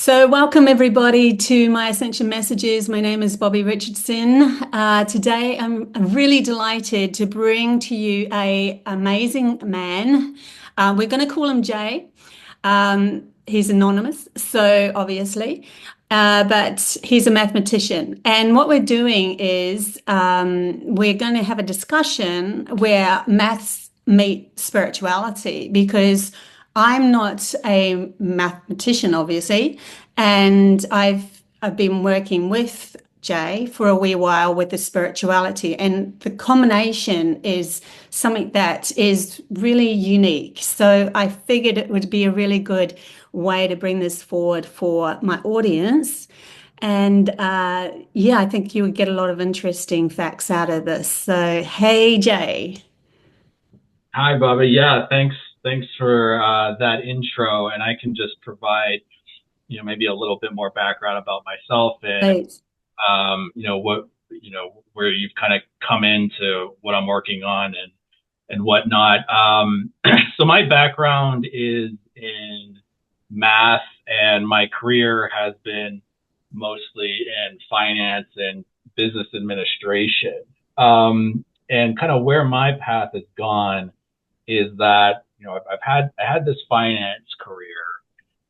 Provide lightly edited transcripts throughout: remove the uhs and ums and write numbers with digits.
So, welcome everybody to my Ascension Messages. My name is Bobbie Richardson. Today, I'm really delighted to bring to you a amazing man. We're going to call him Jay. He's anonymous, so obviously, but he's a mathematician. And what we're doing is we're going to have a discussion where maths meet spirituality because I'm not a mathematician, obviously, and I've been working with Jay for a wee while with the spirituality, and the combination is something that is really unique. So I figured it would be a really good way to bring this forward for my audience. And yeah, I think you would get a lot of interesting facts out of this. So, hey, Jay. Hi, Bobbie. Yeah, thanks for that intro, and I can just provide, maybe a little bit more background about myself and Great. what, where you've kind of come into what I'm working on and whatnot. So my background is in math, and my career has been mostly in finance and business administration. And kind of where my path has gone is that I had this finance career,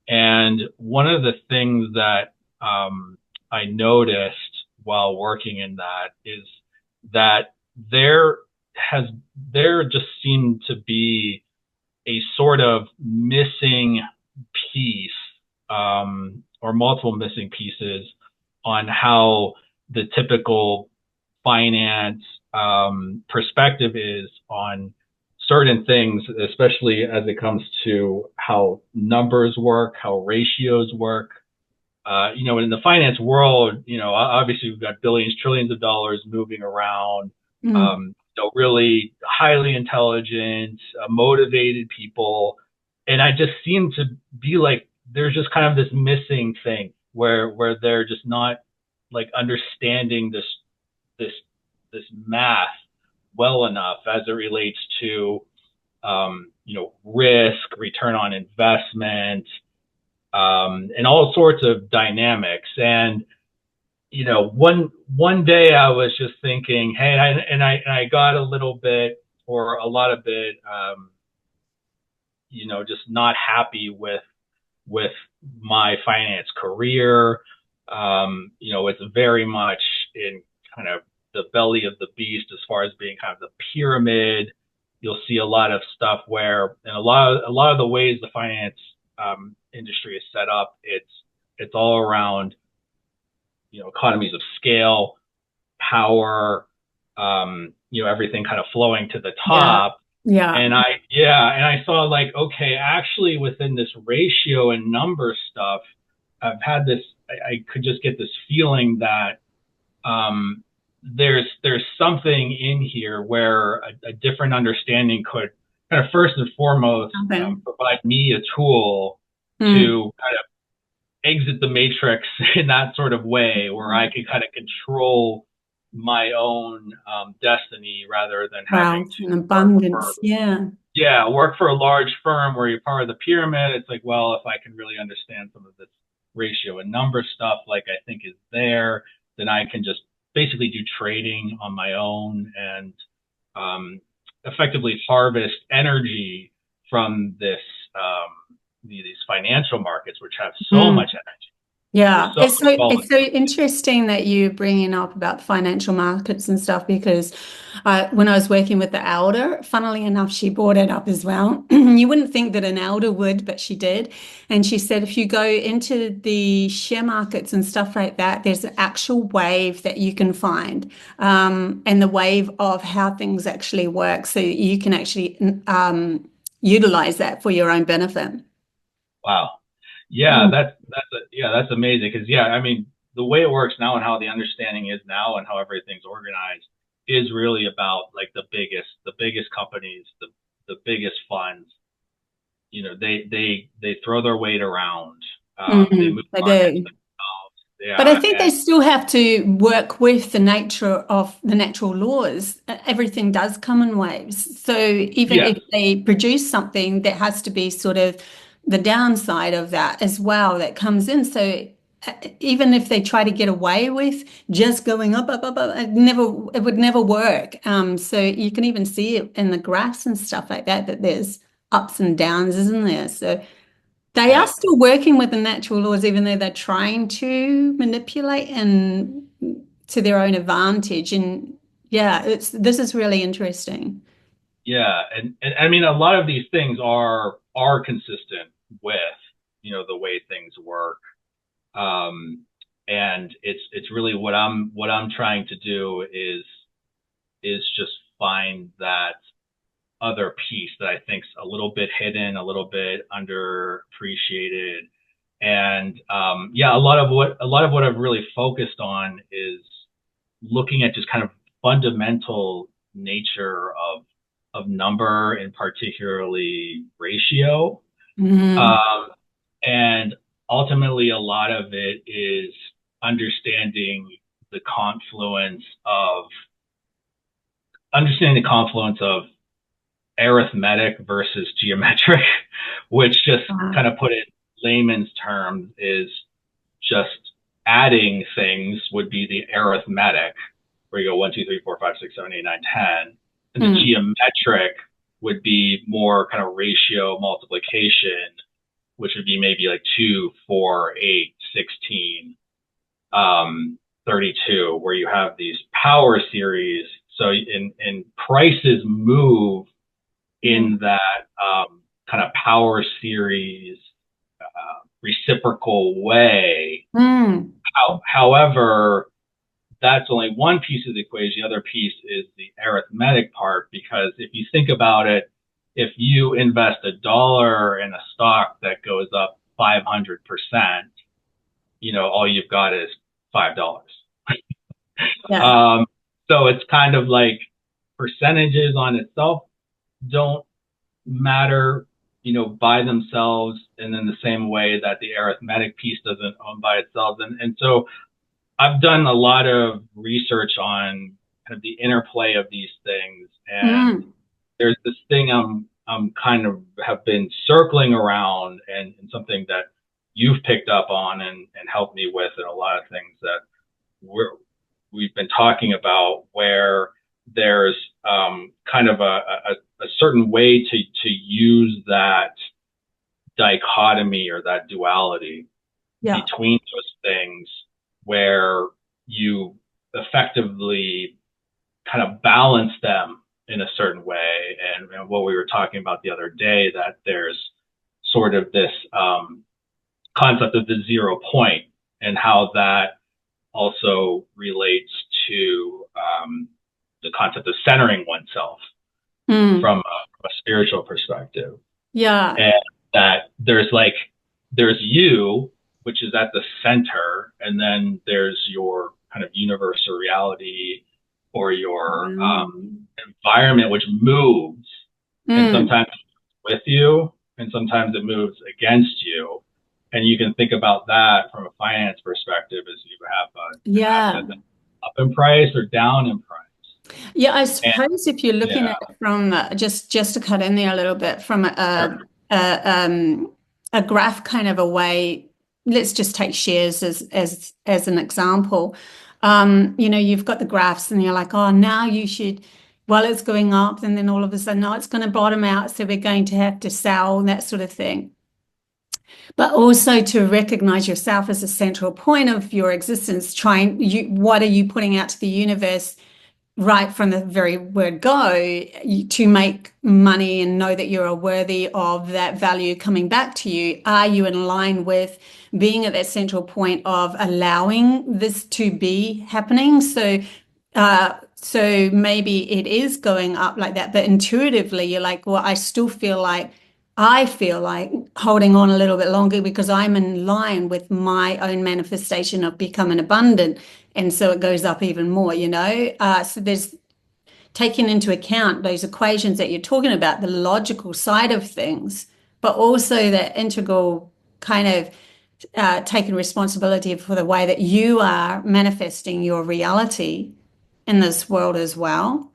and one of the things that I noticed while working in that is that there has there just seemed to be a sort of missing piece, or multiple missing pieces on how the typical finance perspective is on certain things, especially as it comes to how numbers work, how ratios work. In the finance world, obviously we've got billions, trillions of dollars moving around, Mm. really highly intelligent, motivated people. And I just seem to be like, there's just kind of this missing thing where they're just not like understanding this, this math well enough as it relates to, risk, return on investment, and all sorts of dynamics. And one day I was just thinking, hey, I got a little bit or a lot of it, just not happy with my finance career. It's very much in kind of the belly of the beast as far as being kind of the pyramid. You'll see a lot of stuff where, and a lot of the ways the finance industry is set up, it's all around economies of scale, power, everything kind of flowing to the Yeah. top. Yeah. And I saw like, okay, actually within this ratio and number stuff, I've had this, I could just get this feeling that there's something in here where a different understanding could kind of first and foremost Okay. provide me a tool Mm. to kind of exit the matrix in that sort of way, where I can kind of control my own destiny rather than having Wow. to An work for, abundance. Yeah. yeah, work for a large firm where you're part of the pyramid. It's like, well, if I can really understand some of this ratio and number stuff, like I think is there, then I can just basically do trading on my own and effectively harvest energy from these financial markets, which have so Mm. much energy. There's Yeah, so it's much so volatility. interesting that you're bringing up about the financial markets and stuff because when I was working with the elder, funnily enough, she brought it up as well. You wouldn't think that an elder would, but she did. And she said if you go into the share markets and stuff like that, there's an actual wave that you can find, and the wave of how things actually work, so you can actually utilize that for your own benefit. Wow. Yeah, Mm. that's amazing. Because yeah, I mean, the way it works now and how the understanding is now and how everything's organized is really about like the biggest companies, the biggest funds. They throw their weight around. They Mm, move they markets do. themselves. But I Yeah, think they and still have to work with the nature of the natural laws. Everything does come in waves. So even yes, if they produce something that has to be sort of the downside of that as well that comes in. So even if they try to get away with just going up, up, up, up, it would never work. So you can even see it in the graphs and stuff like that, that there's ups and downs, isn't there? So they are Yeah. still working with the natural laws, even though they're trying to manipulate and to their own advantage. And yeah, this is really interesting. Yeah, and I mean a lot of these things are consistent with, the way things work. Um, and it's really what I'm trying to do is just find that other piece that I think's a little bit hidden, a little bit underappreciated. And yeah, a lot of what I've really focused on is looking at just kind of fundamental nature of number and particularly ratio. Mm. Um, and ultimately, a lot of it is understanding the confluence of understanding the confluence of arithmetic versus geometric, which just kind of put it in layman's terms is just adding things would be the arithmetic, where you go 1, 2, 3, 4, 5, 6, 7, 8, 9, 10. And the Mm. geometric would be more kind of ratio multiplication, which would be maybe like 2, 4, 8, 16, 32, where you have these power series. So in prices move in that kind of power series reciprocal way. Mm. However, that's only one piece of the equation. The other piece is the arithmetic part, because if you think about it, if you invest $1 in a stock that goes up 500%, all you've got is $5. Yeah. So it's kind of like percentages on itself don't matter, by themselves, and in the same way that the arithmetic piece doesn't own by itself. And so I've done a lot of research on kind of the interplay of these things. And Mm. there's this thing I'm kind of have been circling around, and something that you've picked up on and helped me with, and a lot of things that we've been talking about, where there's kind of a certain way to use that dichotomy or that duality Yeah. between those things, where you effectively kind of balance them in a certain way. And what we were talking about the other day, that there's sort of this concept of the 0 point, and how that also relates to the concept of centering oneself Mm. from a spiritual perspective. Yeah. And that there's you, which is at the center, and then there's your kind of universal reality, or your Mm. environment, which moves, and Mm. sometimes with you, and sometimes it moves against you. And you can think about that from a finance perspective, as you have an Yeah. asset that's up in price or down in price. Yeah, I And suppose if you're looking yeah, at it from just to cut in there a little bit from sure. a graph kind of a way, let's just take shares as an example. You've got the graphs and you're like, oh, now you should, well, it's going up, and then all of a sudden, no, it's going to bottom out, so we're going to have to sell, that sort of thing. But also to recognize yourself as a central point of your existence, what are you putting out to the universe right from the very word go, to make money and know that you're worthy of that value coming back to you? Are you in line with being at that central point of allowing this to be happening? So maybe it is going up like that, but intuitively you're like, well, I feel like holding on a little bit longer because I'm in line with my own manifestation of becoming abundant. And so it goes up even more. So there's taking into account those equations that you're talking about, the logical side of things, but also that integral kind of taking responsibility for the way that you are manifesting your reality in this world as well.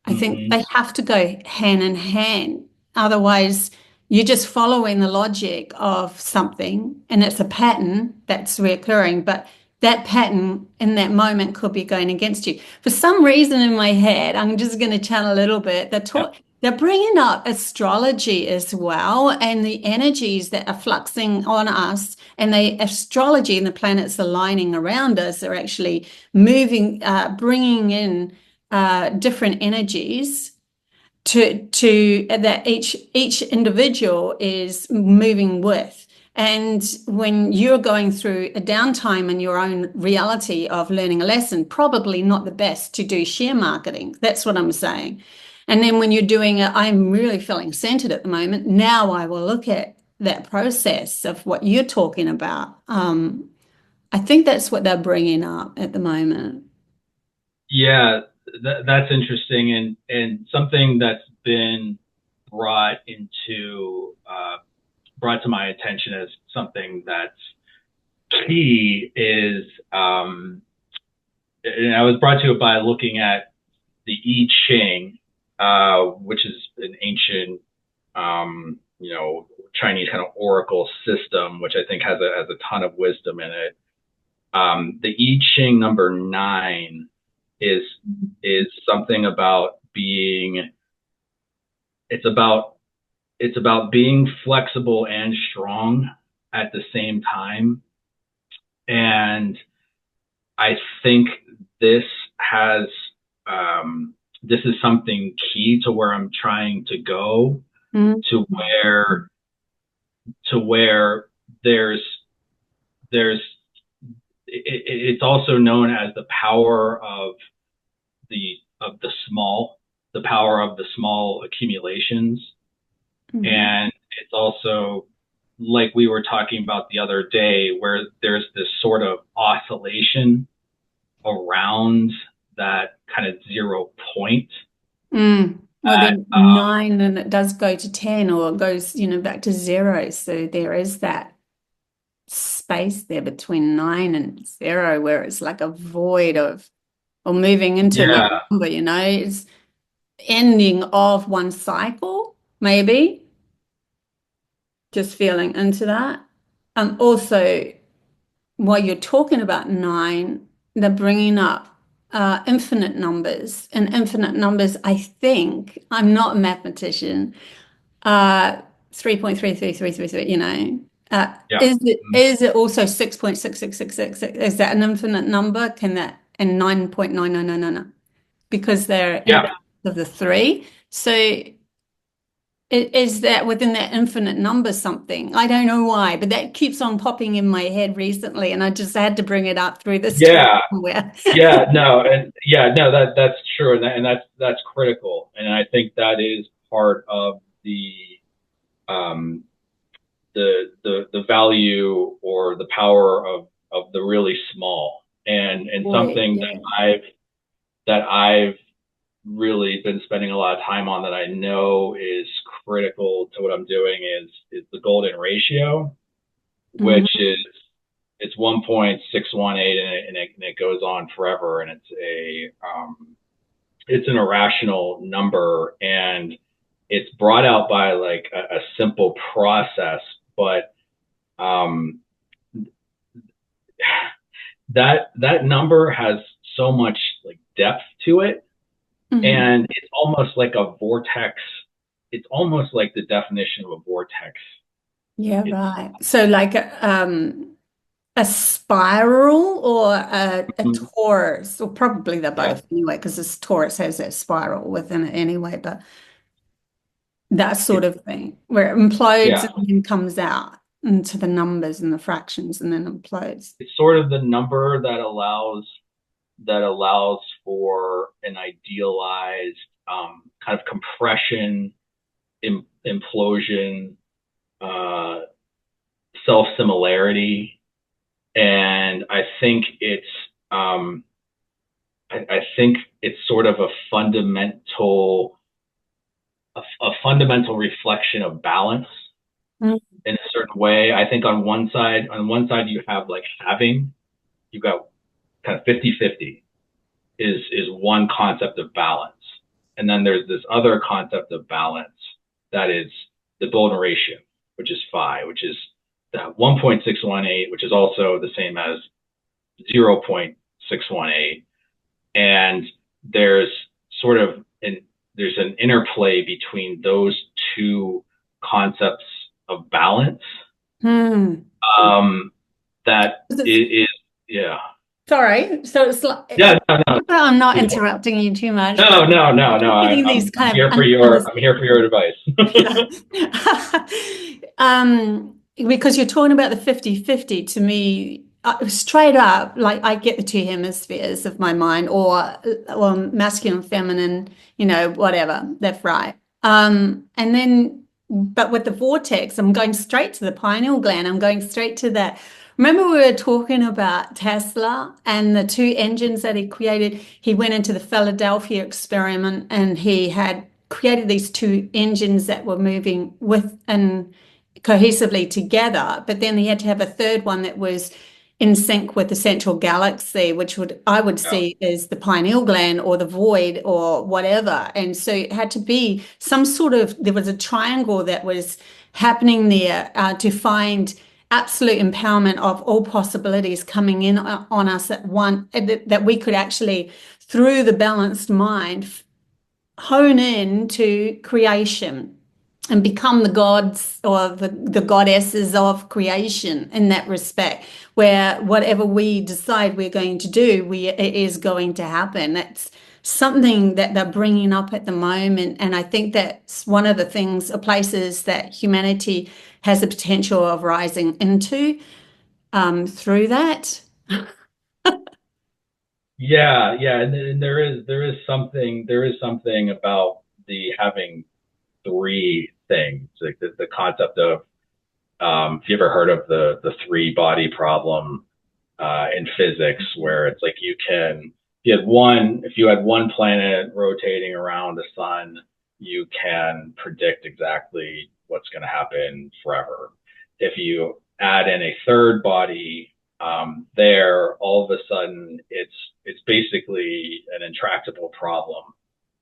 I think Hmm. they have to go hand in hand. Otherwise, you're just following the logic of something, and it's a pattern that's reoccurring, but that pattern in that moment could be going against you. For some reason in my head, I'm just going to channel a little bit. Yeah. They're bringing up astrology as well, and the energies that are fluxing on us, and the astrology and the planets aligning around us are actually moving, bringing in different energies to that each individual is moving with. And when you're going through a downtime in your own reality of learning a lesson, probably not the best to do share marketing. That's what I'm saying. And then when you're doing it, I'm really feeling centered at the moment. Now I will look at that process of what you're talking about. I think that's what they're bringing up at the moment. Yeah, that's interesting, and something that's been brought into brought to my attention as something that's key is, and I was brought to it by looking at the I Ching, which is an ancient, Chinese kind of oracle system, which I think has a ton of wisdom in it. The I Ching number 9 is something about being. It's about being flexible and strong at the same time, and I think this has this is something key to where I'm trying to go, Mm. to where there's it's also known as the power of the small, the power of the small accumulations. Mhm. And it's also, like we were talking about the other day, where there's this sort of oscillation around that kind of 0 point. Well, That, then 9 and it does go to 10, or it goes, back to 0. So there is that space there between 9 and 0 where it's like a void of, or moving into another yeah, number, it's ending of one cycle, maybe, just feeling into that. Also, while you're talking about 9, they're bringing up infinite numbers. And infinite numbers, I think, I'm not a mathematician, 3.33333, yeah, is it also 6.66666? Is that an infinite number? Can that, and 9.99999, because they're in yeah. of the 3. So is that within that infinite number something? I don't know why, but that keeps on popping in my head recently, and I just had to bring it up through this talk Yeah, somewhere. yeah, no, and yeah, no, that's true, and that's critical, and I think that is part of um, the value or the power of the really small, and Boy, something yeah. that I've really been spending a lot of time on, that I know is critical to what I'm doing, is the golden ratio, which Mhm. is, it's 1.618, and it goes on forever, and it's an irrational number, and it's brought out by like a simple process, but um, that number has so much like depth to it, Mhm. and it's almost like a vortex. It's almost like the definition of a vortex. Yeah, It's right. So like a spiral or a torus, or probably they're Yeah, both anyway, because this torus has that spiral within it anyway, but that sort it's of thing where it implodes yeah, and then comes out into the numbers and the fractions and then implodes. it's sort of the number that allows for an idealized kind of compression, implosion, uh, self similarity, and um, I think it's sort of a fundamental reflection of balance Mm. in a certain way. I think on one side you have like having, you've got kind of 50-50 is one concept of balance. And then there's this other concept of balance that is the Bolden ratio, which is phi, which is the 1.618, which is also the same as 0.618. And there's sort of there's an interplay between those two concepts of balance. That is, yeah. Sorry. So it's like, yeah, no. I'm not interrupting you too much. No. I'm here for your advice. Because you're talking about the 50-50 to me, straight up, like I get the two hemispheres of my mind, or masculine, feminine, whatever, left, right. And then, but with the vortex, I'm going straight to the pineal gland. I'm going straight to that. Remember we were talking about Tesla and the two engines that he created? He went into the Philadelphia experiment and he had created these two engines that were moving with and cohesively together, but then he had to have a third one that was in sync with the central galaxy, which I would see as the pineal gland or the void or whatever. And so it had to be some sort of, there was a triangle that was happening there to find absolute empowerment of all possibilities coming in on us at one, that we could actually, through the balanced mind, hone in to creation and become the gods or the goddesses of creation in that respect, where whatever we decide we're going to do, it is going to happen. That's something that they're bringing up at the moment. And I think that's one of the things or places that humanity has the potential of rising into through that. Yeah, and there is something about the having three things, like the concept of if you ever heard of the three body problem in physics, where it's like if you had one planet rotating around the sun, you can predict exactly what's going to happen forever. If you add in a third body there, all of a sudden it's basically an intractable problem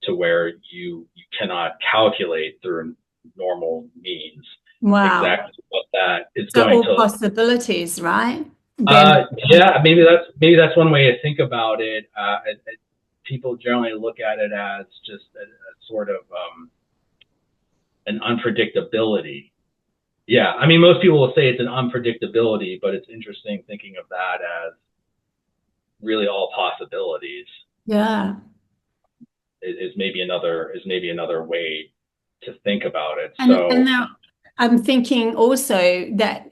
to where you cannot calculate through normal means exactly what that is going to. Possibilities, right? Yeah, maybe that's one way to think about it. People generally look at it as just a sort of an unpredictability. Yeah, I mean, most people will say it's an unpredictability, but it's interesting thinking of that as really all possibilities. Yeah, is maybe another way to think about it. And now I'm thinking also that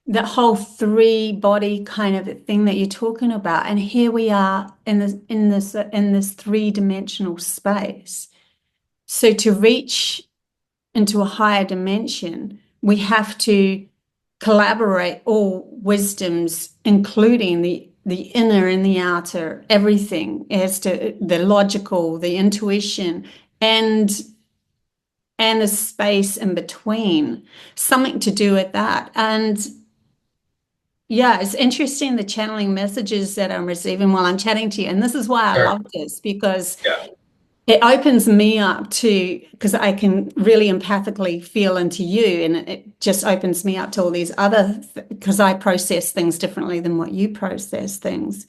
the whole three body kind of thing that you're talking about, and here we are in this three-dimensional space. So to reach into a higher dimension, we have to collaborate all wisdoms, including the inner and the outer, everything as to the logical, the intuition, and the space in between, something to do with that. And yeah, it's interesting the channeling messages that I'm receiving while I'm chatting to you. And this is why I love this, because it opens me up because I can really empathically feel into you, and it just opens me up to all these because I process things differently than what you process things.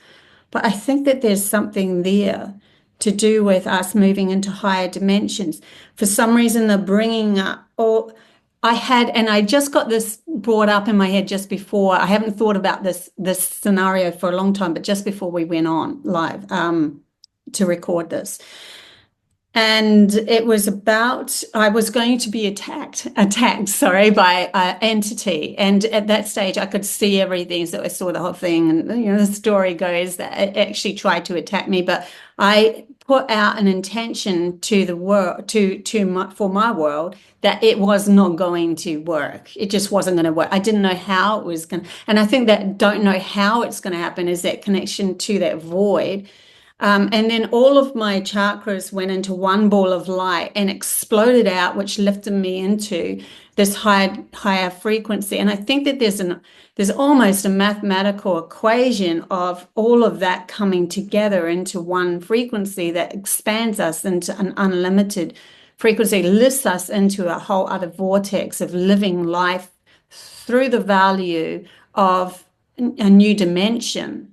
But I think that there's something there to do with us moving into higher dimensions. For some reason, they're bringing up, I just got this brought up in my head just before. I haven't thought about this scenario for a long time, but just before we went on live to record this. And it was about, I was going to be attacked, by an entity. And at that stage, I could see everything. So I saw the whole thing. And, the story goes that it actually tried to attack me. But I put out an intention to the world, for my world, that it was not going to work. It just wasn't going to work. I didn't know how it was going to. And I think that don't know how it's going to happen is that connection to that void. And then all of my chakras went into one ball of light and exploded out, which lifted me into this higher frequency. And I think that there's almost a mathematical equation of all of that coming together into one frequency that expands us into an unlimited frequency lifts us into a whole other vortex of living life through the value of a new dimension.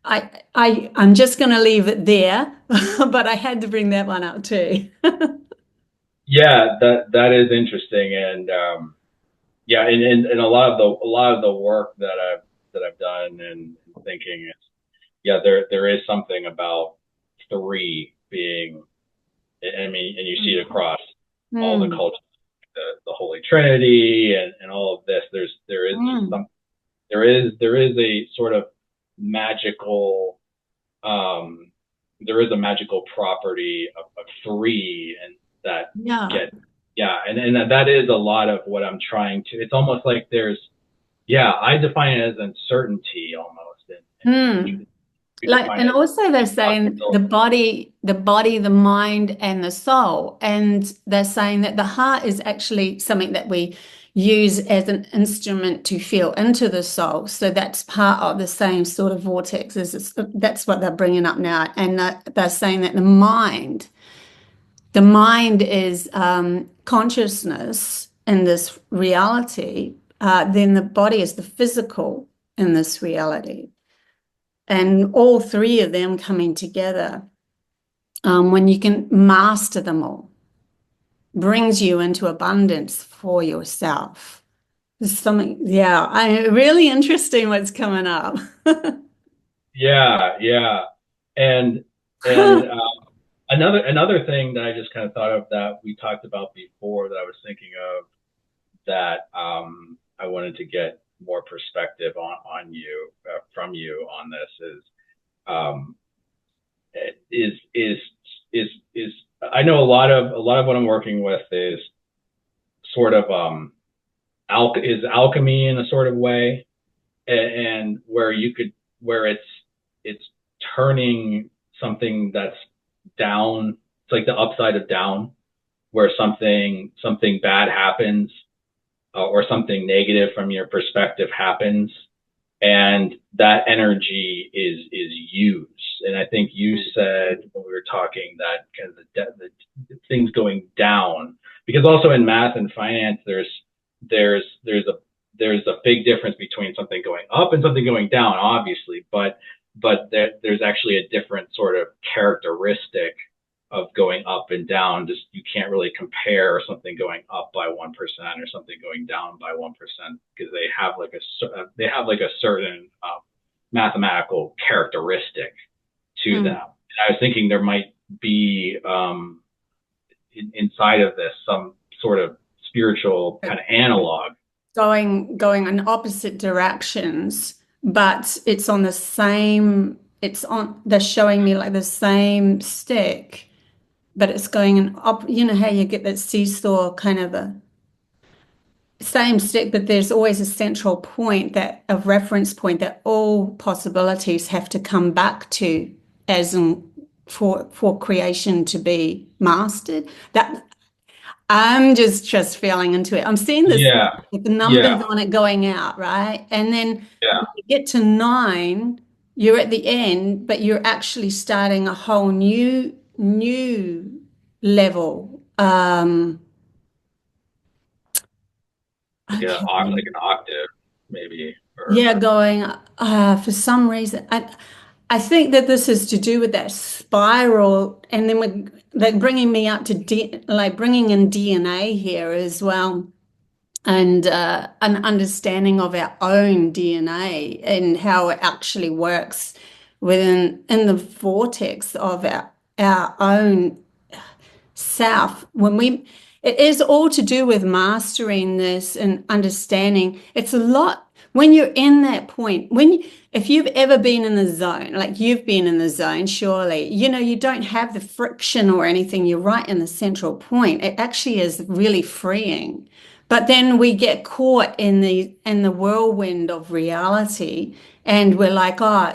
I'm just going to leave it there, but I had to bring that one up too. Yeah, that is interesting, and yeah, and a lot of the work that I've done and thinking is, yeah, there is something about three being, I mean, and you see it across all the Mm, cultures, the Holy Trinity and all of this. There is just mm. some there is a sort of magical um there is a magical property of three, and that Yeah. get yeah, and that is a lot of what I'm trying to. It's almost like there's, yeah, I define it as uncertainty almost, and Hmm. you Like, define and it also they're as saying possibility. the mind, and the soul. And they're saying that the heart is actually something that we use as an instrument to feel into the soul. So that's part of the same sort of vortex. That's what they're bringing up now. And they're saying that the mind is consciousness in this reality. Then the body is the physical in this reality. And all three of them coming together, when you can master them all, brings you into abundance for yourself. There's something, yeah, really interesting what's coming up. Yeah, yeah, and and another thing that I just kind of thought of that we talked about before that I was thinking of, that I wanted to get more perspective on you, from you on this, um, is is I know a lot of what I'm working with is sort of is alchemy in a sort of way, and where it's turning something that's down. It's like the upside of down, where something bad happens, or something negative from your perspective happens, and that energy is used. And I think you said when we were talking that kind of the things going down, because also in math and finance, there's there's a there's a big difference between something going up and something going down, obviously, but there's actually a different sort of characteristic of going up and down. Just, you can't really compare something going up by 1% or something going down by 1%, because they have like a certain mathematical characteristic to Hmm. them. And I was thinking there might be, inside of this, some sort of spiritual kind of analog. Going in opposite directions, but they're showing me like the same stick, but it's going in up, you know how you get that seesaw kind of a same stick, but there's always a central point, that a reference point that all possibilities have to come back to, as in for creation to be mastered. That I'm just feeling into it. I'm seeing this Yeah, with the numbers yeah, on it going out, right? And then yeah, when you get to 9, you're at the end, but you're actually starting a whole new level. like Okay. an octave, maybe, or Yeah, going for some reason. I think that this is to do with that spiral, and then they're bringing me up to like bringing in DNA here as well, and an understanding of our own DNA and how it actually works in the vortex of our own self. It is all to do with mastering this and understanding. It's a lot when you're in that point. If you've ever been in the zone, like you've been in the zone, surely, you don't have the friction or anything. You're right in the central point. It actually is really freeing. But then we get caught in the whirlwind of reality, and we're like, oh,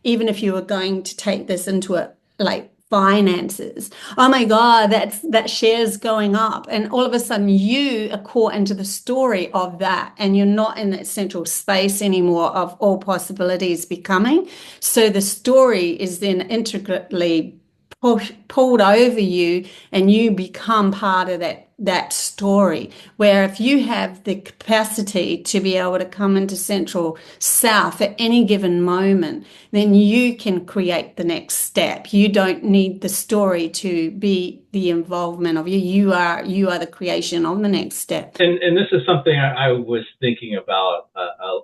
even if you were going to take this into a like finances, oh my God, that share's going up, and all of a sudden you are caught into the story of that, and you're not in that central space anymore of all possibilities becoming. So the story is then intricately pulled over you, and you become part of that story. Where if you have the capacity to be able to come into central south at any given moment, then you can create the next step. You don't need the story to be the involvement of you. You are the creation of the next step. And this is something I was thinking about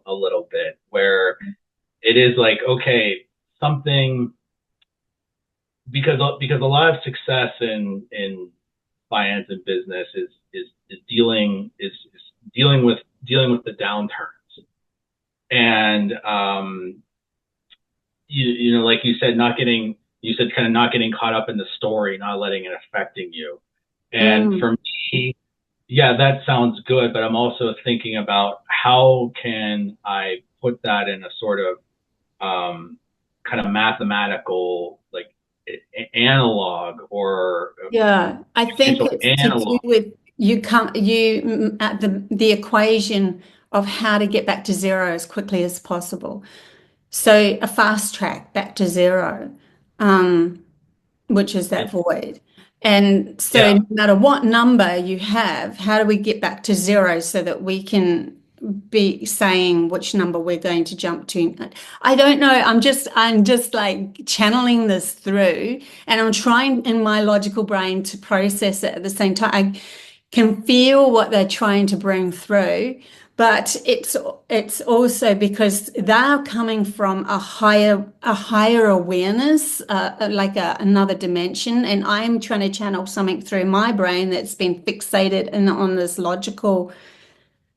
a little bit, where it is like, okay, something, because a lot of success in finance and business is dealing with the downturns. And you know, like you said, kind of not getting caught up in the story, not letting it affecting you. And for me, yeah, that sounds good, but I'm also thinking about how can I put that in a sort of kind of mathematical, like, analog, or Yeah, I think potential it's to do analog. with at the equation of how to get back to zero as quickly as possible. So a fast track back to zero, which is that void. And so Yeah, no matter what number you have, how do we get back to zero so that we can be saying which number we're going to jump to? I don't know. I'm just like channeling this through, and I'm trying in my logical brain to process it at the same time. I can feel what they're trying to bring through, but it's also because they're coming from a higher awareness, another dimension, and I'm trying to channel something through my brain that's been fixated on this logical,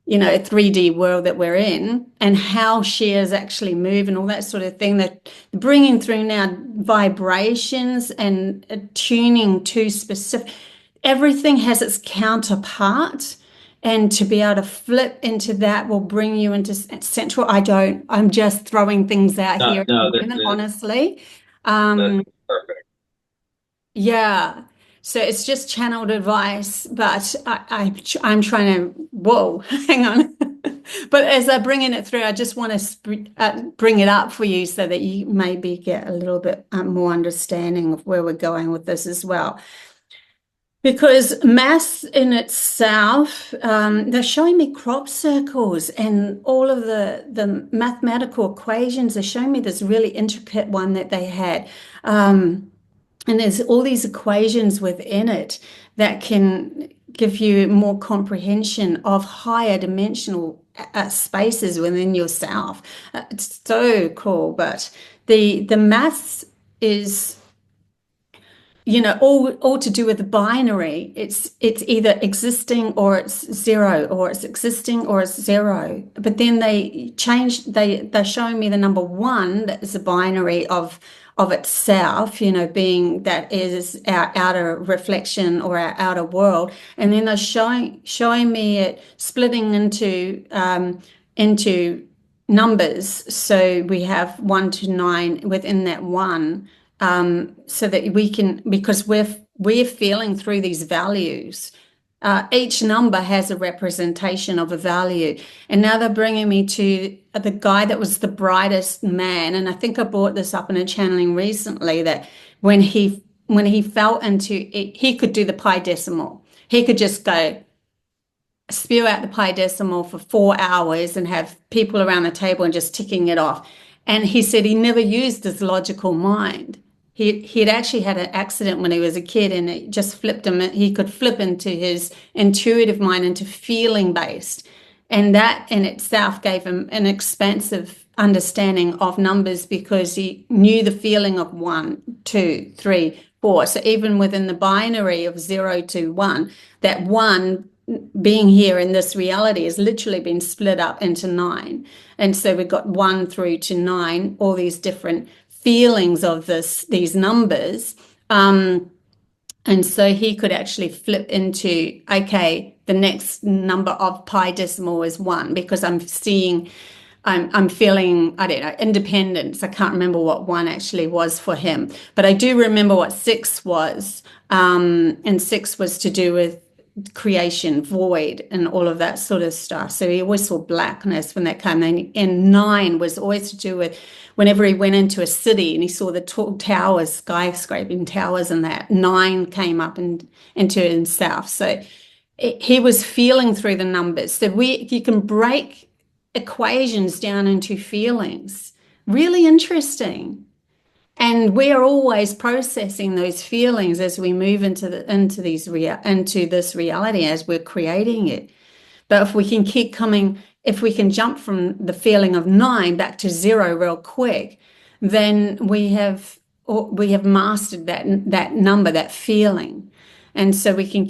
3D world that we're in, and how shares actually move and all that sort of thing. That bringing through now vibrations and tuning to specific. Everything has its counterpart, and to be able to flip into that will bring you into central. I'm just throwing things out no, here at no, the moment, honestly. that's Um, perfect. yeah. So it's just channeled advice, but I'm trying to, whoa, hang on. But as I bringing it through, I just want to bring it up for you so that you maybe get a little bit more understanding of where we're going with this as well. Because maths in itself, they're showing me crop circles, and all of the mathematical equations are showing me this really intricate one that they had. And there's all these equations within it that can give you more comprehension of higher dimensional spaces within yourself. It's so cool, but the maths is, all to do with the binary. It's either existing or it's zero, or it's existing or it's zero. But then they're showing me the number one, that is a binary of itself, being that is our outer reflection or our outer world. And then they're showing me it splitting into numbers. So we have 1 to 9 within that one, so that we can, because we're feeling through these values. Each number has a representation of a value. And now they're bringing me to the guy that was the brightest man. And I think I brought this up in a channeling recently, that when he fell into it, he could do the pi decimal. He could just go spew out the pi decimal for 4 hours and have people around the table and just ticking it off. And he said he never used his logical mind. He'd actually had an accident when he was a kid, and it just flipped him. He could flip into his intuitive mind, into feeling based. And that in itself gave him an expansive understanding of numbers, because he knew the feeling of 1, 2, 3, 4. So even within the binary of 0 to 1, that one being here in this reality has literally been split up into 9. And so we've got 1 through to 9, all these different feelings of these numbers. And so he could actually flip into, okay, the next number of pi decimal is 1, because I'm feeling, I don't know, independence. I can't remember what 1 actually was for him, but I do remember what 6 was. And 6 was to do with creation, void, and all of that sort of stuff. So he always saw blackness when that came in. And nine was always to do with whenever he went into a city and he saw the tall towers, skyscraping towers, and that nine came up and into himself. So he was feeling through the numbers. So you can break equations down into feelings. Really interesting. And we're always processing those feelings as we move into this reality as we're creating it. But if we can if we can jump from the feeling of nine back to zero real quick, then we have mastered that number, that feeling. And so we can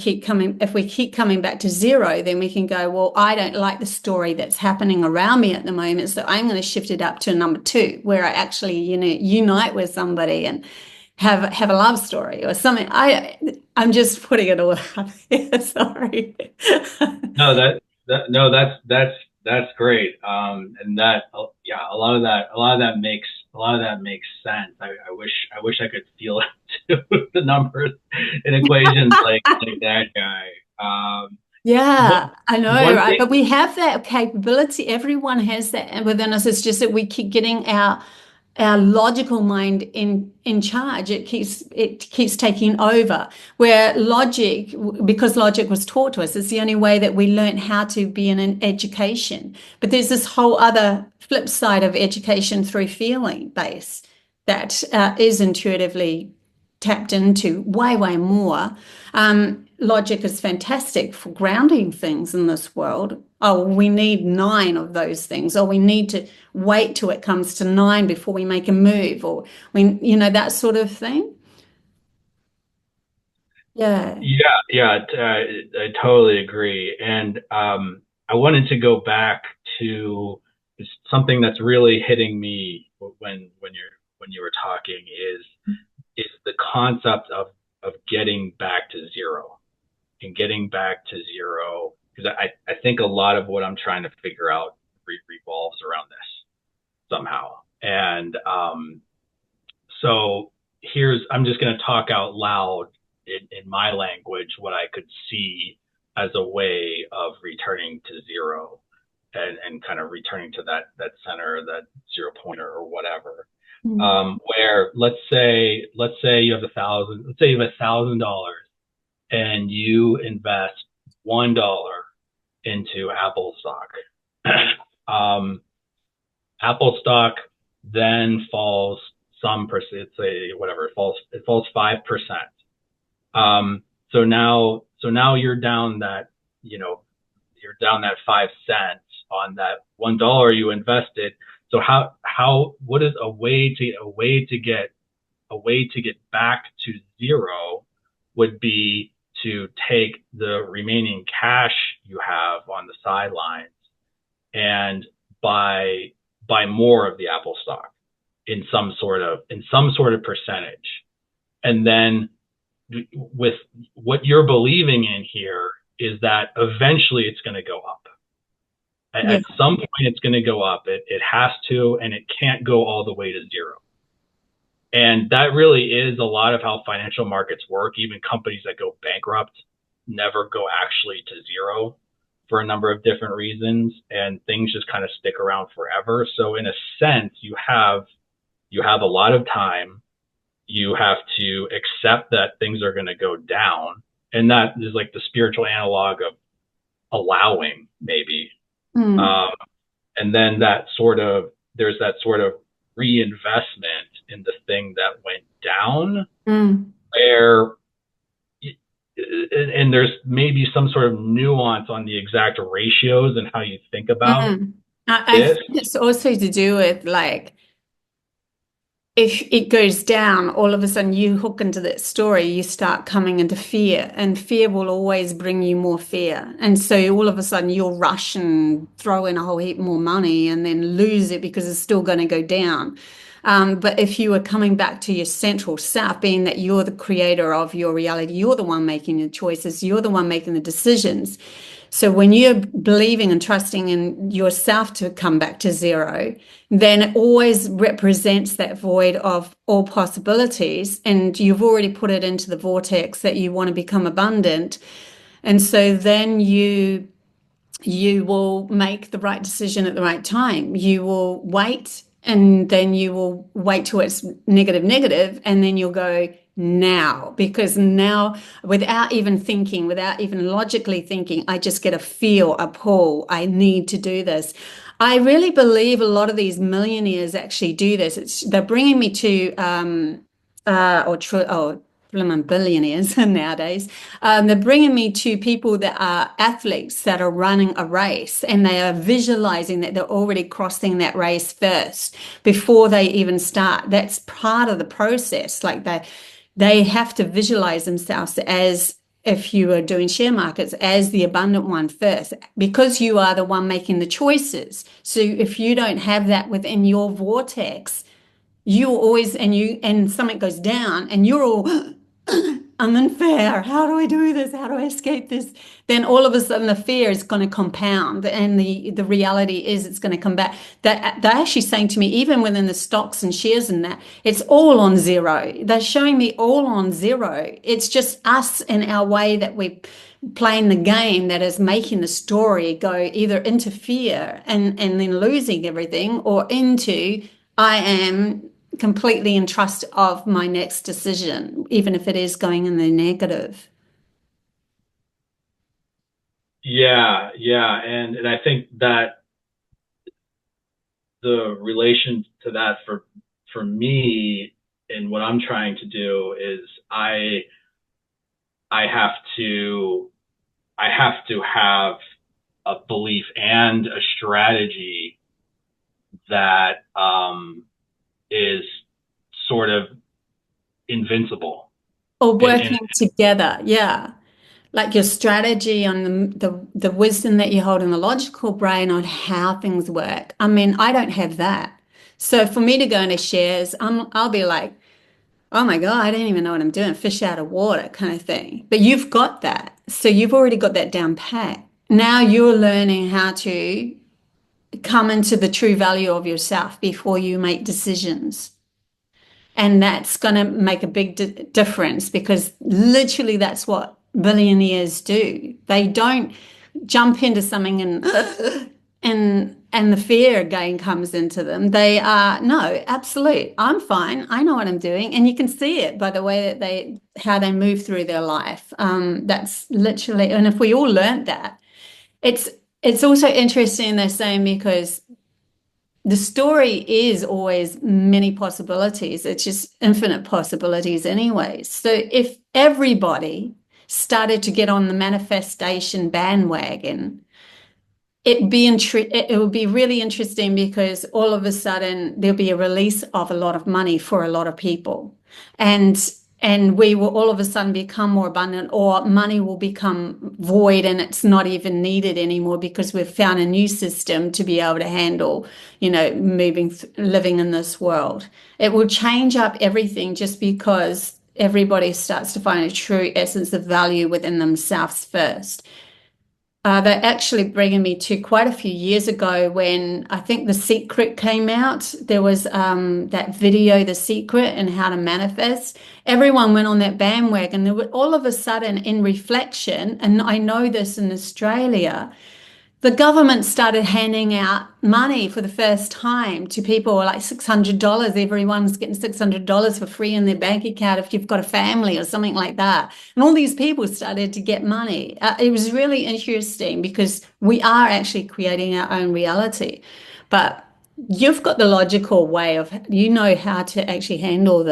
if we keep coming back to zero, then we can go, well, I don't like the story that's happening around me at the moment. So I'm going to shift it up to number two, where I actually, unite with somebody and have a love story or something. I'm just putting it all out here. Sorry. No, no, that's great. And that, yeah, a lot of that makes sense. I wish I could feel the numbers and equations like that guy. Yeah, What I know, one right? thing? But we have that capability. Everyone has that within us. It's just that we keep getting our logical mind in charge. It keeps taking over. Where logic, because logic was taught to us, it's the only way that we learn how to be in an education. But there's this whole other flip side of education through feeling base that is intuitively tapped into way more. Logic is fantastic for grounding things in this world. Oh, we need nine of those things, or we need to wait till it comes to nine before we make a move, or that sort of thing. Yeah. Yeah, I totally agree. And I wanted to go back to something that's really hitting me when you were talking is the concept of getting back to zero and getting back to zero, because I think a lot of what I'm trying to figure out revolves around this somehow. And so I'm just going to talk out loud in my language what I could see as a way of returning to zero and kind of returning to that center, that zero pointer or whatever. Mm. Where let's say you have $1,000 and you invest $1 into Apple stock. Apple stock then falls some percent, say whatever, it falls 5%. So now you're down you're down that 5 cents on that $1 you invested. So what is a way to get back to zero would be to take the remaining cash you have on the sidelines and buy more of the Apple stock in some sort of percentage. And then with what you're believing in here is that eventually it's going to go up. Yeah. At some point it's going to go up. It has to, and it can't go all the way to zero. And that really is a lot of how financial markets work. Even companies that go bankrupt never go actually to zero for a number of different reasons, and things just kind of stick around forever. So in a sense, you have a lot of time. You have to accept that things are going to go down, and that is like the spiritual analog of allowing, maybe. Mm. And then there's that sort of reinvestment in the thing that went down, where and there's maybe some sort of nuance on the exact ratios and how you think about I this. think it's also to do with like if it goes down, all of a sudden you hook into that story, you start coming into fear, and fear will always bring you more fear. And so all of a sudden you'll rush and throw in a whole heap more money and then lose it because it's still going to go down. But if you are coming back to your central self, being that you're the creator of your reality, you're the one making the choices, you're the one making the decisions. So when you're believing and trusting in yourself to come back to zero, then it always represents that void of all possibilities. And you've already put it into the vortex that you want to become abundant. And so then you will make the right decision at the right time. You will wait, and then you will wait till it's negative, negative, and then you'll go now, because now, without even thinking, without even logically thinking, I just get a feel, a pull. I need to do this. I really believe a lot of these millionaires actually do this. They're bringing me to or billionaires nowadays. They're bringing me to people that are athletes that are running a race, and they are visualizing that they're already crossing that race first before they even start. That's part of the process. Like they have to visualize themselves as, if you are doing share markets, as the abundant one first, because you are the one making the choices. So if you don't have that within your vortex, you always, and something goes down and you're all I'm in fear. How do I do this? How do I escape this? Then all of a sudden the fear is going to compound, and the reality is it's going to come back. They're actually saying to me, even within the stocks and shares and that, it's all on zero. They're showing me all on zero. It's just us and our way that we're playing the game that is making the story go either into fear and then losing everything, or into I am completely in trust of my next decision, even if it is going in the negative. Yeah, yeah, and I think that the relation to that for me and what I'm trying to do is I have to have a belief and a strategy that is sort of invincible. Or And working together, yeah. Like your strategy on the wisdom that you hold in the logical brain on how things work. I mean, I don't have that. So for me to go into shares, I'll be like, oh my God, I don't even know what I'm doing, fish out of water kind of thing. But you've got that. So you've already got that down pat. Now you're learning how to come into the true value of yourself before you make decisions. And that's going to make a big difference, because literally that's what billionaires do. They don't jump into something and and the fear again comes into them. They are, no, absolute. I'm fine. I know what I'm doing, and you can see it by the way that how they move through their life. That's literally, and if we all learned that, it's it's also interesting, they're saying, because the story is always many possibilities. It's just infinite possibilities anyways. So if everybody started to get on the manifestation bandwagon, it would be really interesting, because all of a sudden there'll be a release of a lot of money for a lot of people, and we will all of a sudden become more abundant, or money will become void and it's not even needed anymore, because we've found a new system to be able to handle, living in this world. It will change up everything, just because everybody starts to find a true essence of value within themselves first. They're actually bringing me to quite a few years ago, when I think The Secret came out. There was that video, The Secret and How to Manifest. Everyone went on that bandwagon. There were all of a sudden, in reflection, and I know this in Australia, the government started handing out money for the first time to people, like $600. Everyone's getting $600 for free in their bank account if you've got a family or something like that. And all these people started to get money. It was really interesting, because we are actually creating our own reality. But you've got the logical way of, how to actually handle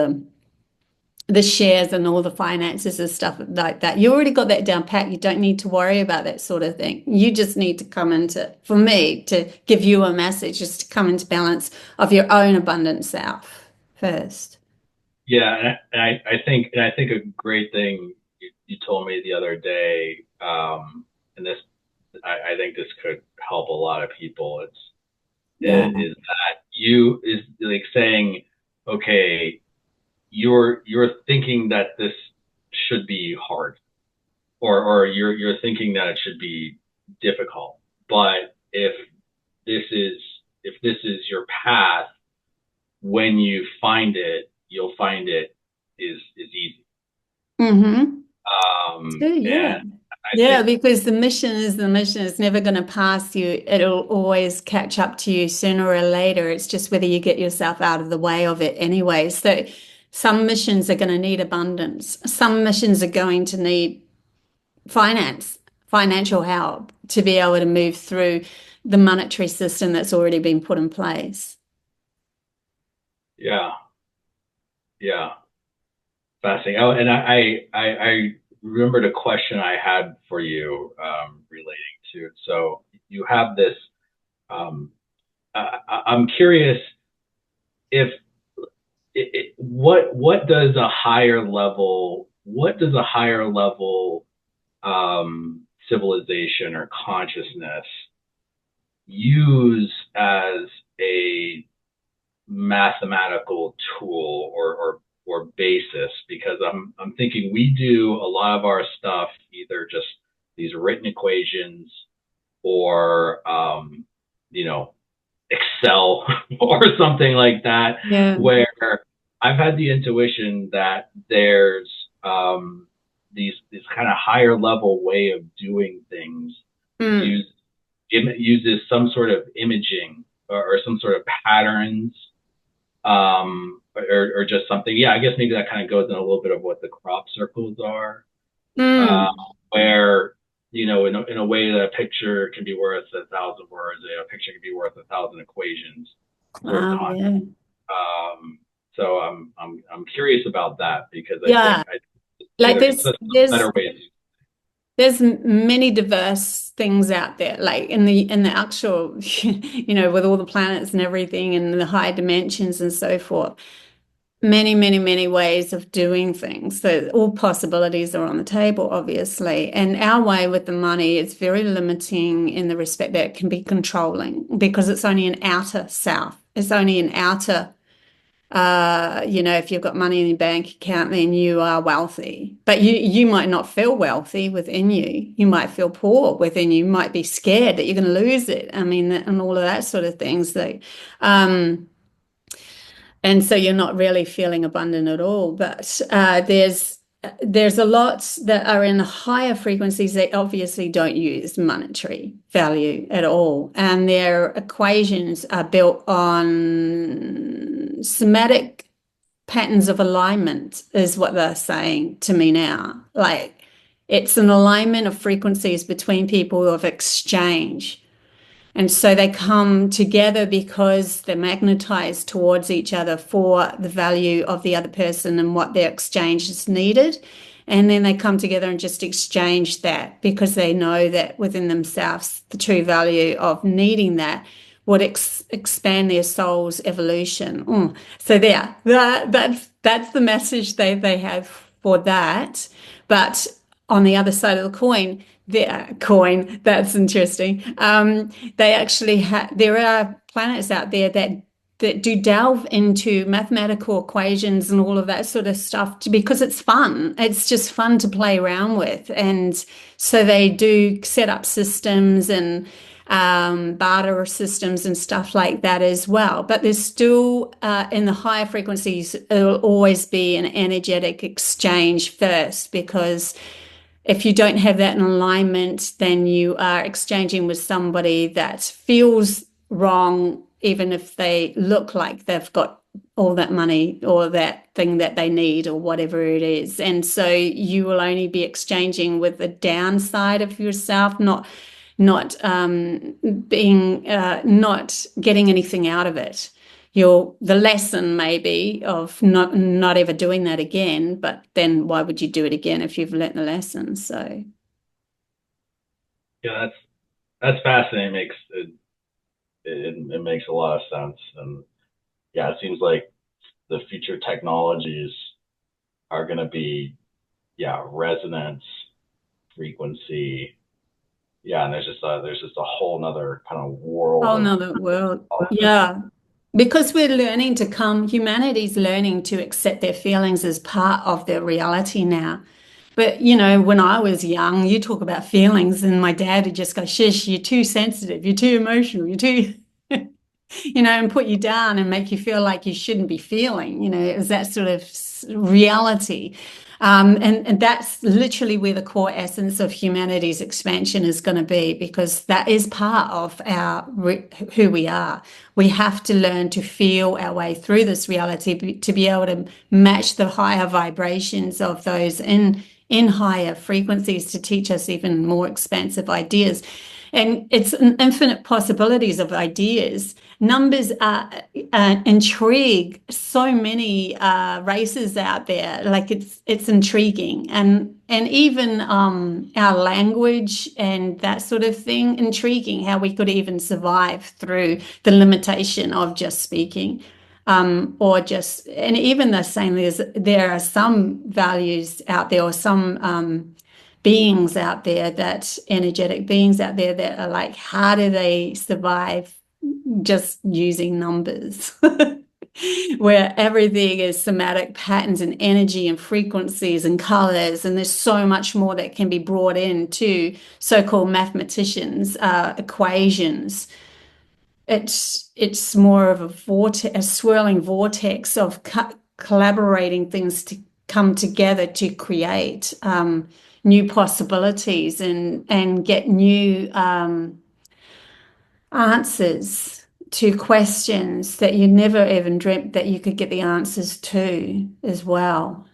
the shares and all the finances and stuff like that. You already got that down pat. You don't need to worry about that sort of thing. You just need to come into, for me, to give you a message, just to come into balance of your own abundant self first. yeah, and I think a great thing you told me the other day, and this I think this could help a lot of people. Yeah. Is that you is like saying, okay, you're thinking that this should be hard, or you're thinking that it should be difficult. But this is if this is your path, when you find it, you'll find it is easy. Mm-hmm. So, yeah. And I Yeah, see. because the mission is the mission. It's never going to pass you. It'll always catch up to you sooner or later. It's just whether you get yourself out of the way of it anyway. So some missions are going to need abundance. Some missions are going to need finance, financial help to be able to move through the monetary system that's already been put in place. Yeah, yeah, fascinating. Oh, and I remembered a question I had for you relating to. So you have this. Um, I'm curious if what does a higher level civilization or consciousness use as a mathematical tool or basis, because I'm thinking we do a lot of our stuff either just these written equations or you know Excel or something like that, Yeah. where I've had the intuition that there's these kind of higher level way of doing things Mm, use uses some sort of imaging or some sort of patterns, or just something. Yeah, I guess maybe that kind of goes in a little bit of what the crop circles are, uh, mm. where in a way that a picture can be worth 1,000 words, a picture can be worth 1,000 equations or Wow, yeah. so I'm curious about that because I think Yeah. Like there's such better ways. there's many diverse things out there, like in the actual, with all the planets and everything and the high dimensions and so forth. Many, many, many ways of doing things. So all possibilities are on the table, obviously. And our way with the money is very limiting in the respect that it can be controlling because it's only an outer self. It's only an outer if you've got money in your bank account, then you are wealthy. But you might not feel wealthy within you. You might feel poor within you. You might be scared that you're going to lose it. I mean, and all of that sort of things. Um, and so you're not really feeling abundant at all. But there's a lot that are in higher frequencies that obviously don't use monetary value at all. And their equations are built on somatic patterns of alignment, is what they're saying to me now. Like it's an alignment of frequencies between people of exchange. And so they come together because they're magnetized towards each other for the value of the other person and what their exchange is needed. And then they come together and just exchange that because they know that within themselves, the true value of needing that would expand their soul's evolution. So that's the message they have for that. But on the other side of the coin, their coin, that's interesting. They actually have, there are planets out there that do delve into mathematical equations and all of that sort of stuff because it's fun. It's just fun to play around with. And so they do set up systems and barter systems and stuff like that as well. But there's still, in the higher frequencies, it'll always be an energetic exchange first because if you don't have that in alignment, then you are exchanging with somebody that feels wrong, even if they look like they've got all that money or that thing that they need or whatever it is. And so you will only be exchanging with the downside of yourself, not being not getting anything out of it. The lesson maybe of not ever doing that again, but then why would you do it again if you've learnt the lesson? So Yeah, that's fascinating. It makes a lot of sense, and yeah, it seems like the future technologies are going to be, yeah, resonance, frequency, yeah, and there's just a whole nother kind of world whole of nother world. politics. Yeah. Because humanity's learning to accept their feelings as part of their reality now. But, when I was young, you talk about feelings, and my dad would just go, Shish, you're too sensitive, you're too emotional, you're too, and put you down and make you feel like you shouldn't be feeling. It was that sort of reality. And that's literally where the core essence of humanity's expansion is going to be, because that is part of who we are. We have to learn to feel our way through this reality to be able to match the higher vibrations of those in higher frequencies to teach us even more expansive ideas. And it's an infinite possibilities of ideas. Numbers intrigue so many races out there. Like it's intriguing, and even our language and that sort of thing, intriguing. How we could even survive through the limitation of just speaking, or just, and even the same. There are some values out there, or some beings out there, that energetic beings out there that are like, how do they survive just using numbers? Where everything is somatic patterns and energy and frequencies and colors, and there's so much more that can be brought into so-called mathematicians, equations. It's more of a vortex, a swirling vortex of collaborating things to come together to create new possibilities and get new answers to questions that you never even dreamt that you could get the answers to as well.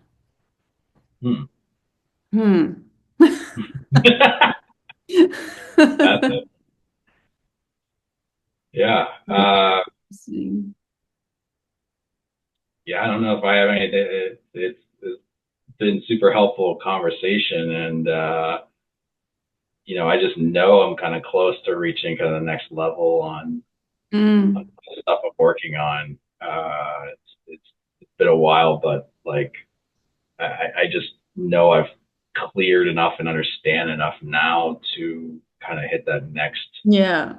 Hmm. Hmm. That's it. Yeah. Yeah, I don't know if I have any. It's been super helpful conversation, and I just know I'm kind of close to reaching kind of the next level on Mm. the stuff I'm working on. It's been a while, but like I just know I've cleared enough and understand enough now to kind of hit that next Yeah.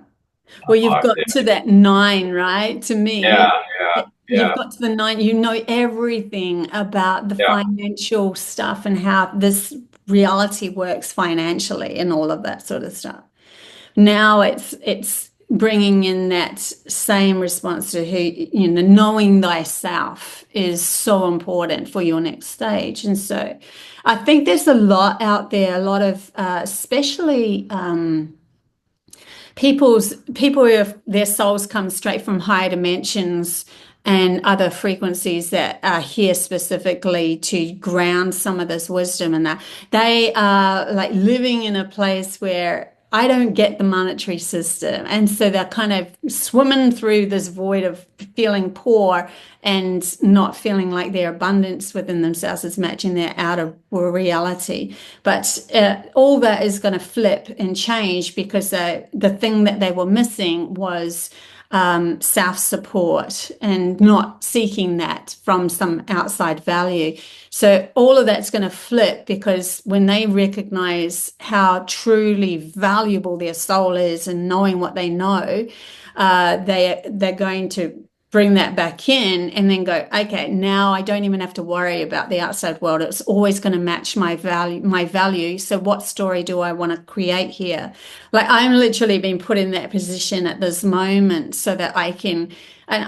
Well, you've got octave. to that nine, right? To Yeah, me, yeah, you've yeah, got to the nine. You know everything about the yeah. financial stuff and how this reality works financially and all of that sort of stuff. Now it's bringing in that same response to who, knowing thyself is so important for your next stage. And so I think there's a lot out there, a lot of, especially, people who have their souls come straight from higher dimensions and other frequencies that are here specifically to ground some of this wisdom, and that they are like living in a place where I don't get the monetary system. And so they're kind of swimming through this void of feeling poor and not feeling like their abundance within themselves is matching their outer reality. But all that is going to flip and change, because the thing that they were missing was self-support and not seeking that from some outside value. So all of that's going to flip, because when they recognize how truly valuable their soul is and knowing what they know, they're going to bring that back in and then go, okay, now I don't even have to worry about the outside world. It's always going to match my value. So what story do I want to create here? Like, I'm literally being put in that position at this moment so that I can, and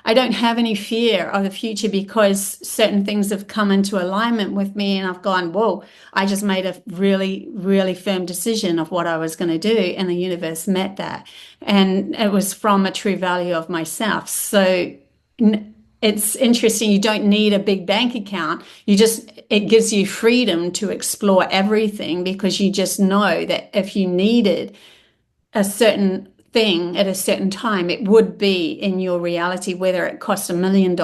I don't have any fear of the future, because certain things have come into alignment with me and I've gone, whoa, I just made a really, really firm decision of what I was going to do, and the universe met that. And it was from a true value of myself. So it's interesting. You don't need a big bank account. It gives you freedom to explore everything, because you just know that if you needed a certain thing at a certain time, it would be in your reality, whether it costs $1 million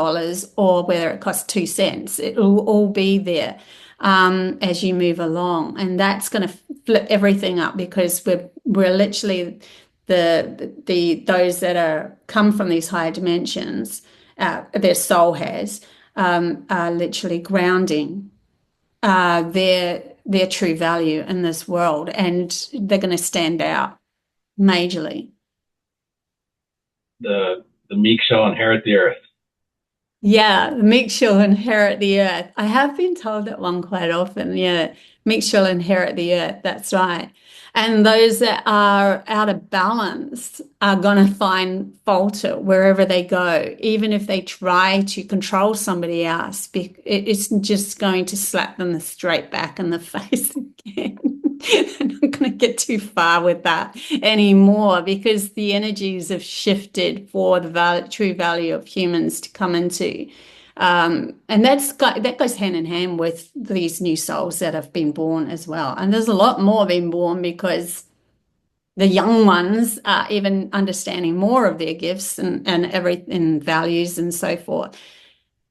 or whether it costs 2 cents. It will all be there as you move along, and that's going to flip everything up, because we're literally those that are come from these higher dimensions. Their soul are literally grounding their true value in this world, and they're going to stand out majorly. The meek shall inherit the earth. Yeah, the meek shall inherit the earth. I have been told that one quite often. Yeah, meek shall inherit the earth. That's right. And those that are out of balance are going to find falter wherever they go, even if they try to control somebody else. It's just going to slap them straight back in the face again. I'm not going to get too far with that anymore because the energies have shifted for the true value of humans to come into. And that goes hand in hand with these new souls that have been born as well. And there's a lot more being born because the young ones are even understanding more of their gifts and everything, values and so forth.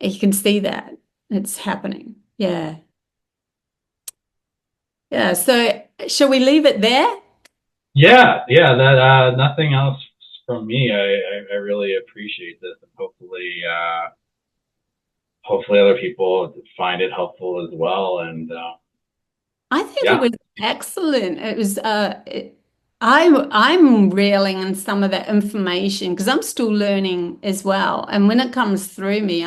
You can see that it's happening. Yeah. Yeah. So shall we leave it there? Yeah, yeah, that nothing else from me. I really appreciate this, and hopefully other people find it helpful as well. And I think it yeah, was excellent. It was I'm reeling in some of that information because I'm still learning as well. And when it comes through me,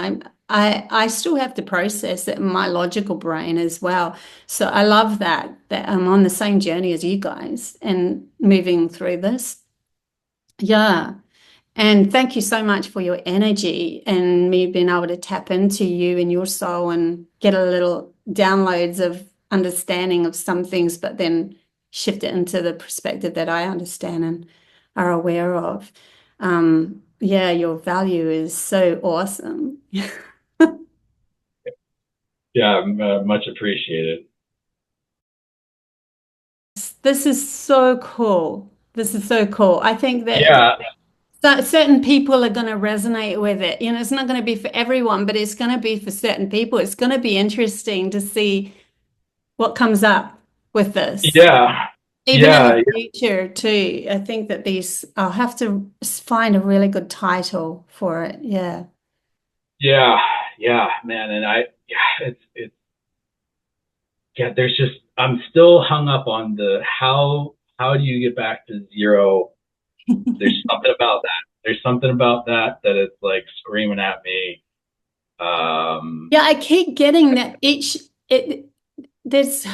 I still have to process it in my logical brain as well. So I love that I'm on the same journey as you guys and moving through this. Yeah. And thank you so much for your energy and me being able to tap into you and your soul and get a little downloads of understanding of some things, but then shift it into the perspective that I understand and are aware of. Yeah, your value is so awesome. yeah, much appreciated. This is so cool. This is so cool. I think that Yeah, certain people are going to resonate with it. You know, it's not going to be for everyone, but it's going to be for certain people. It's going to be interesting to see what comes up with this, yeah, even in the yeah, future, too. I think that I'll have to find a really good title for it. Yeah. yeah, yeah, man. And yeah, it's yeah. There's just I'm still hung up on the how do you get back to zero. There's something about that. There's something about that it's like screaming at me. Um, Yeah, I keep getting that it, there's,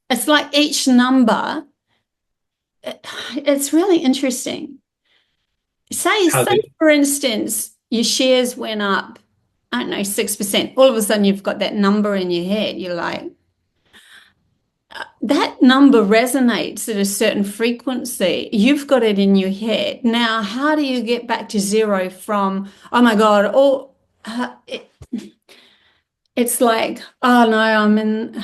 it's like each number, it's really interesting. how's Say it? for instance, your shares went up, I don't know, 6%. All of a sudden you've got that number in your head. You're like, that number resonates at a certain frequency. You've got it in your head. Now, how do you get back to zero from, oh my God, it's like, oh no, I'm in.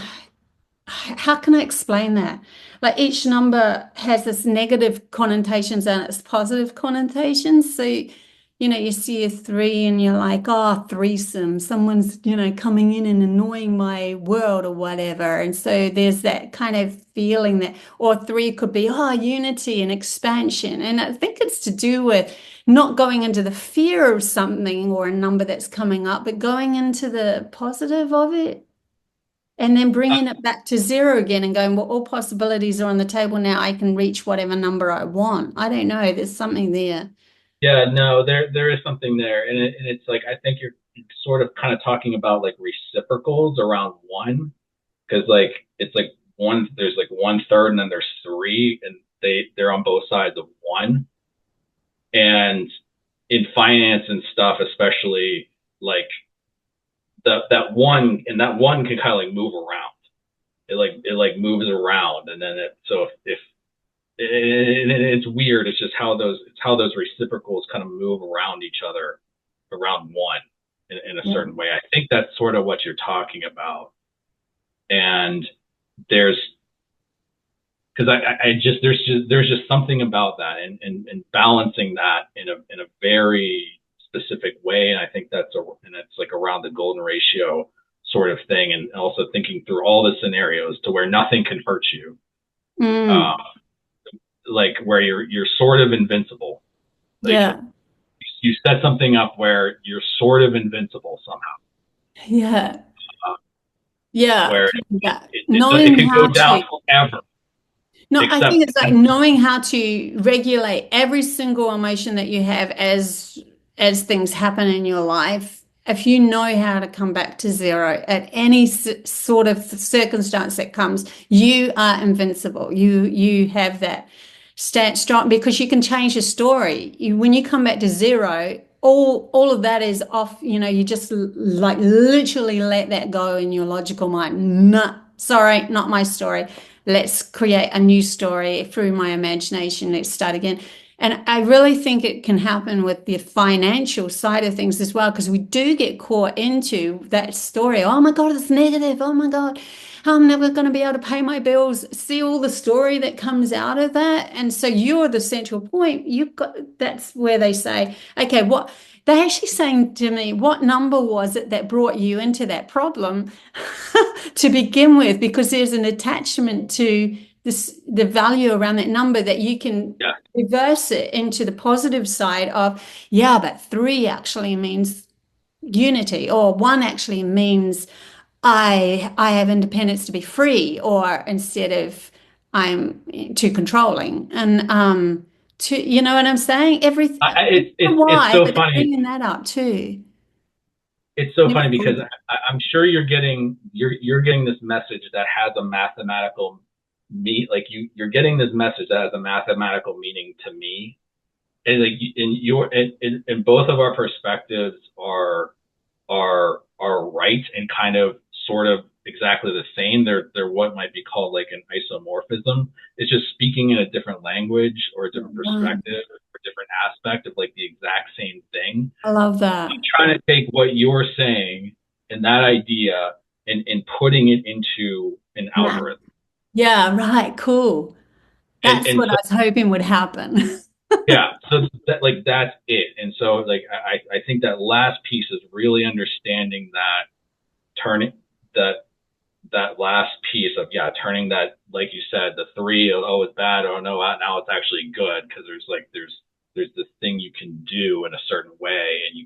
How can I explain that? Like each number has this negative connotations and its positive connotations. So, you see a three and you're like, oh, threesome, someone's, coming in and annoying my world or whatever. And so there's that kind of feeling that, or three could be, oh, unity and expansion. And I think it's to do with not going into the fear of something or a number that's coming up, but going into the positive of it and then bringing it back to zero again and going, well, all possibilities are on the table now. I can reach whatever number I want. I don't know. There's something there. Yeah, no, there is something there, and it's like I think you're sort of kind of talking about like reciprocals around one, because like it's like one there's like one third and then there's three, and they're on both sides of one, and in finance and stuff, especially like that one can kind of like move around. It like moves around, and then if it's weird. It's just how those reciprocals kind of move around each other, around one in a Yeah. certain way. I think that's sort of what you're talking about. And there's because I just there's just something about that and balancing that in a very specific way. And I think and it's like around the golden ratio sort of thing, and also thinking through all the scenarios to where nothing can hurt you. Mm, Um, like where you're sort of invincible. Like yeah. you set something up where you're sort of invincible somehow. Yeah. Uh, Yeah. where Yeah. it Knowing could go how down to, forever, no, I think except it's like knowing how to regulate every single emotion that you have as things happen in your life if you know how to come back to zero at any sort of circumstance that comes, you are invincible. You have that stand strong because you can change your story. When you come back to zero, all of that is off. You just like literally let that go in your logical mind. No, sorry, not my story. Let's create a new story through my imagination. Let's start again. And I really think it can happen with the financial side of things as well, because we do get caught into that story. Oh my God, it's negative. Oh my God, I'm never going to be able to pay my bills. See all the story that comes out of that. And so you're the central point. That's where they say, okay, what they're actually saying to me, what number was it that brought you into that problem to begin with? Because there's an attachment to the value around that number that you can Yeah. reverse it into the positive side of, yeah, but three actually means unity, or one actually means I have independence to be free, or instead of I'm too controlling. And you know what I'm saying? Everything, It's why, so but they're funny. bringing that up too. It's so Never funny thought because of it. I'm sure you're getting this message that has a mathematical like you're getting this message that has a mathematical meaning to me, and like in both of our perspectives are right and kind of sort of exactly the same. They're what might be called like an isomorphism. It's just speaking in a different language or a different Right. perspective or a different aspect of like the exact same thing. I love that. I'm trying to take what you're saying and that idea and putting it into an Nah. algorithm. Yeah, right. Cool. That's And what I so was hoping would happen. yeah, so that like that's it. And so like I think that last piece is really understanding that turning that that last piece of yeah turning that, like you said, the three of oh it's bad, oh no now it's actually good, because there's this thing you can do in a certain way, and you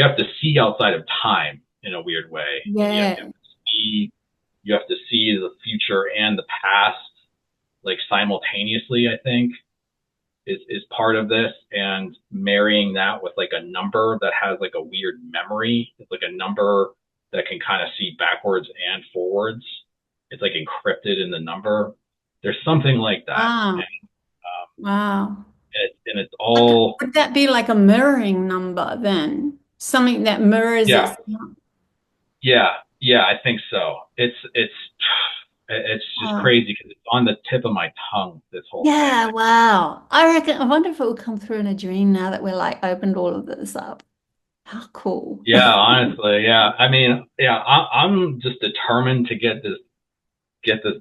have to see outside of time in a weird way, and Yeah. you have to see the future and the past like simultaneously, I think is part of this, and marrying that with like a number that has like a weird memory. It's like a number that can kind of see backwards and forwards. It's like encrypted in the number. There's something like that, Wow. and Wow. it's all Would that be like a mirroring number then? Something that mirrors yeah, itself? yeah. I think so. It's just Wow. crazy because it's on the tip of my tongue. This whole thing. Yeah, wow. I reckon, I wonder if it will come through in a dream now that we're like opened all of this up. How cool. Yeah, honestly, yeah. I mean, yeah. I'm just determined to get this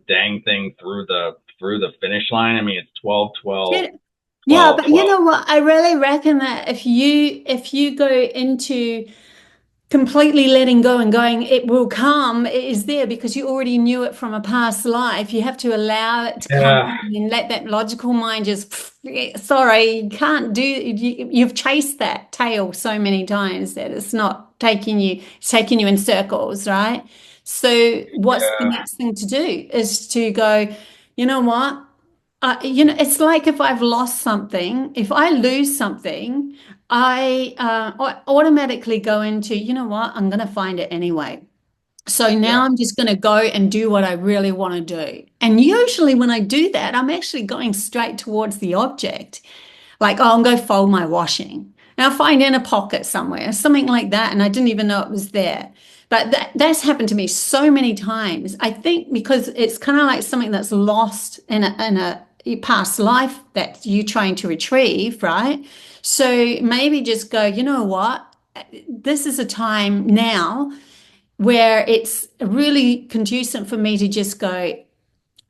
dang thing through the finish line. I mean, it's 12, Yeah, 12, yeah, 12, but you 12. know what? I really reckon that if you go into completely letting go and going, it will come, it is there because you already knew it from a past life. You have to allow it to come Yeah, in and let that logical mind just, sorry, you can't do, you've chased that tail so many times that it's not it's taking you in circles, right? So what's the yeah, next thing to do is to go, you know what? It's like if I've lost something, if I lose something, I automatically go into, you know what, I'm going to find it anyway. So now yeah, I'm just going to go and do what I really want to do. And usually when I do that, I'm actually going straight towards the object. Like, oh, I'll go fold my washing. And I'll find in a pocket somewhere, something like that. And I didn't even know it was there. But that's happened to me so many times. I think because it's kind of like something that's lost in a past life that you're trying to retrieve, right? So maybe just go, you know what? This is a time now where it's really conducive for me to just go,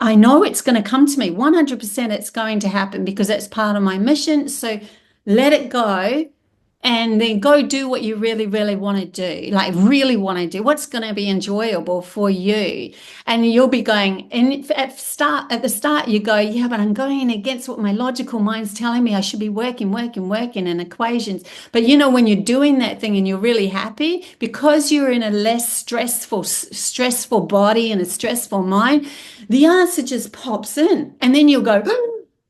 I know it's going to come to me. 100% it's going to happen because that's part of my mission. So let it go and then go do what you really, really want to do. Like really want to do what's going to be enjoyable for you. And you'll be going, and at the start you go, yeah, but I'm going against what my logical mind's telling me. I should be working in equations. But when you're doing that thing and you're really happy because you're in a less stressful body and a stressful mind, the answer just pops in. And then you'll go,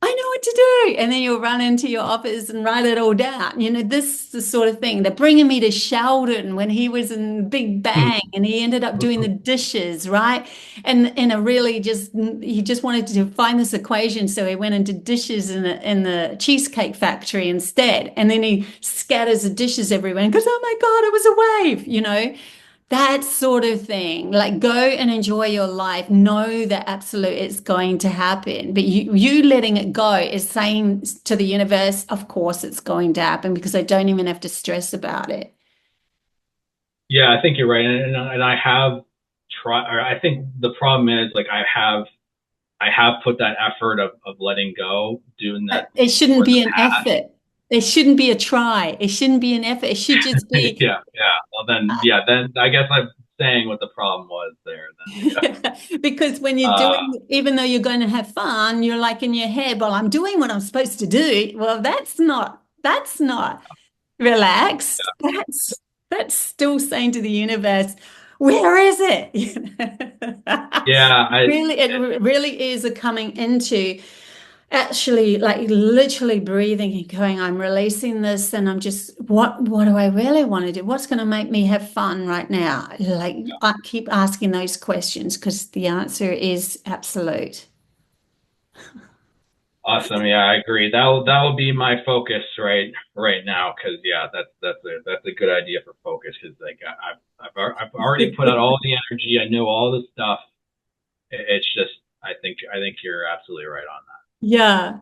I know what to do. And then you'll run into your office and write it all down. This is the sort of thing. They're bringing me to Sheldon when he was in Big Bang and he ended up doing the dishes, right? And in a really he just wanted to find this equation. So he went into dishes in the Cheesecake Factory instead. And then he scatters the dishes everywhere and goes, oh my God, it was a wave. That sort of thing. Like go and enjoy your life. Know that absolute it's going to happen. But you letting it go is saying to the universe, of course it's going to happen because I don't even have to stress about it. Yeah, I think you're right, and I have tried. Or I think the problem is like I have put that effort of letting go, doing that It shouldn't for the be an effort. It shouldn't be a try. It shouldn't be an effort. It should just past. be Yeah, yeah. Well, then I guess I'm saying what the problem was there. Then yeah. because when you're Uh, doing, even though you're going to have fun, you're like in your head, well, I'm doing what I'm supposed to do. Well, that's not relaxed. That's still saying to the universe, where is it? yeah, It really is a coming into actually like literally breathing and going, I'm releasing this and I'm just what do I really want to do? What's going to make me have fun right now? Like I keep asking those questions because the answer is absolute. awesome. Yeah, I agree. That will be my focus right now because yeah, that's a good idea for focus because like I've already put out all the energy. I know all the stuff. It's just I think you're absolutely right on that. Yeah.